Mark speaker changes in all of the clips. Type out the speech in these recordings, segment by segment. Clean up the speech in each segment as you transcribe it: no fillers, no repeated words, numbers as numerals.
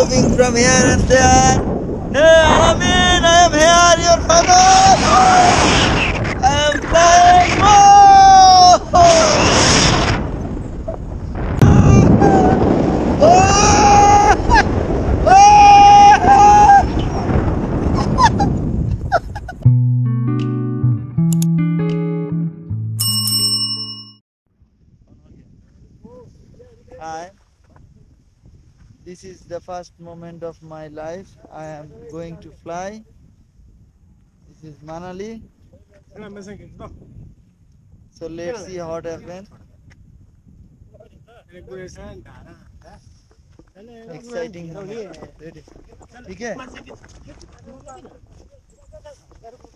Speaker 1: moving from here and there. Hey Alamin, I am here, your father. I am flying. Hi. This is the first moment of my life. I am going to fly. This is Manali. So let's see what happens. Exciting moment. Ready? Okay.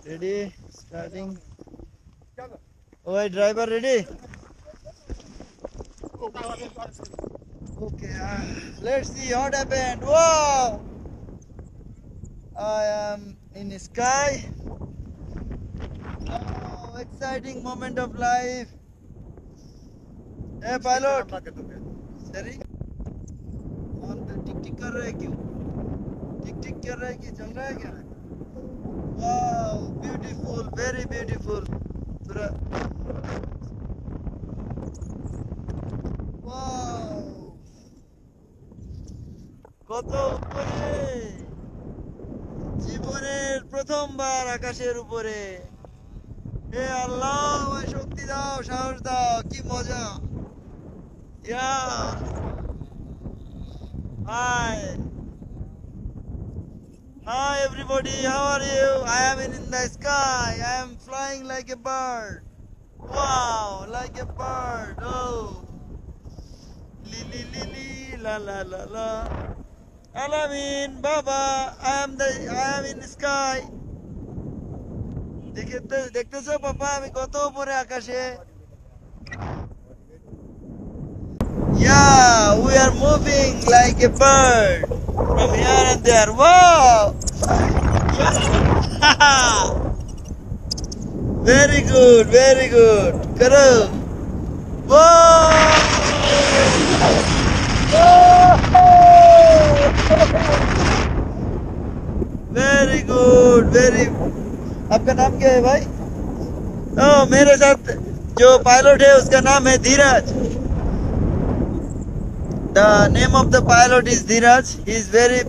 Speaker 1: Ready? Starting. Alright, driver, ready? Okay, let's see what happened. Wow! I am in the sky. Oh, exciting moment of life. Hey pilot. Sorry. कौन टिक टिक कर रहा है क्यों? टिक टिक कर रहा है कि चल रहा है क्या? Wow, beautiful, very beautiful. Wow. কত উপরে জীবনের প্রথমবার আকাশের উপরে হে আল্লাহ আমায় শক্তি দাও সাহস দাও কি মজা ইয়া hi everybody, how are you? I am in the sky. I am flying like a bird. Wow, like a bird. Oh, li li li li la la la la. Alamin, Baba, I am in the sky. দেখতেছো পাপা আমি কত উপরে আকাশে Yeah, we are moving like a bird from here and there. Wow! Very good, very good. Karo. Wow! Very good, very. आपका नाम क्या है भाई? मेरे साथ जो पायलट है उसका नाम है धीरज. The name of the pilot is Dhiraj. He is very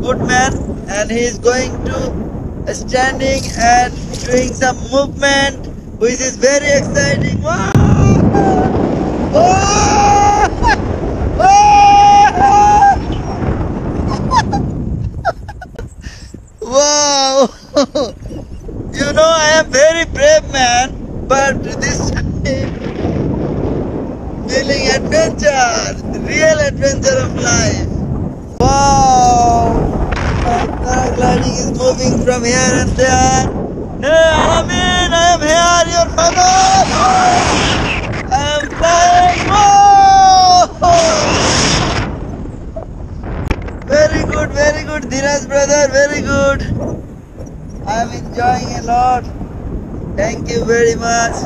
Speaker 1: good man and he is going to standing and doing some movement which is very exciting. Wow! Wow! You know I am very brave man, but this time feeling adventure, the real adventure of life. Wow! Paragliding is moving from here and there. Hey Alamin, I am here, your father. I am flying. Very good, Dhiraj brother, very good. I am enjoying a lot. Thank you very much.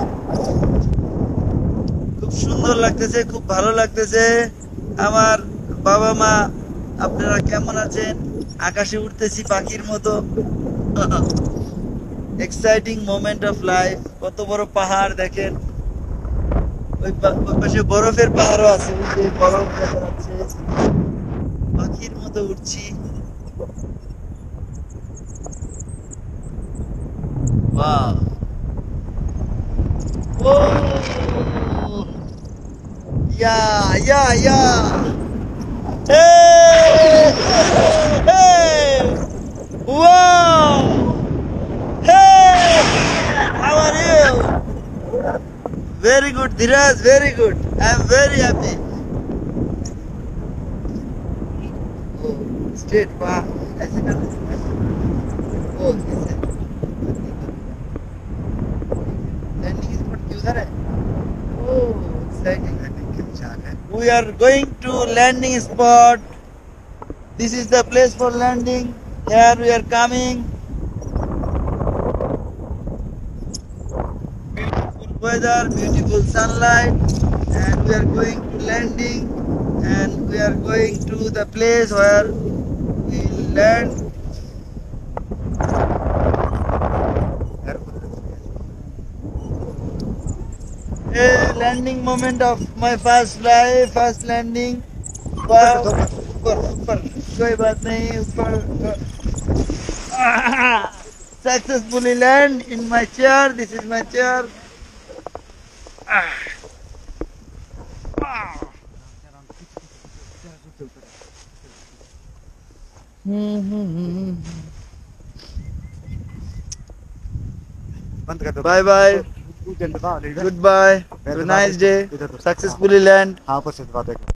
Speaker 1: খুব সুন্দর লাগতেছে খুব ভালো লাগতেছে আমার বাবা মা আপনারা কেমন আছেন আকাশে উঠতেছি পাখির মতো এক্সাইটিং মোমেন্ট অফ লাইফ কত বড় পাহাড় দেখেন ওই পাশে বরফের পাহাড়ও আছে ওই যে বরফ দেখা যাচ্ছে পাখির মতো উঠছি wow Yeah. Hey! Wow! Hey! How are you? Very good, Dhiraj, very good. I am very happy. Oh, straight, wow. ऐसे कर Oh, ऐसे. Landing spot किधर है? Oh, exciting. We are going to landing spot. This is the place for landing. Here we are coming. Beautiful weather, beautiful sunlight, and we are going to landing, and we are going to the place where we land. A landing moment of my first life, first landing. Wow. कोई बात नहीं ऊपर successfully land in my chair. This is my chair. Bye bye. Goodbye. Have a nice day. Successfully land.
Speaker 2: हाँ पर से बात है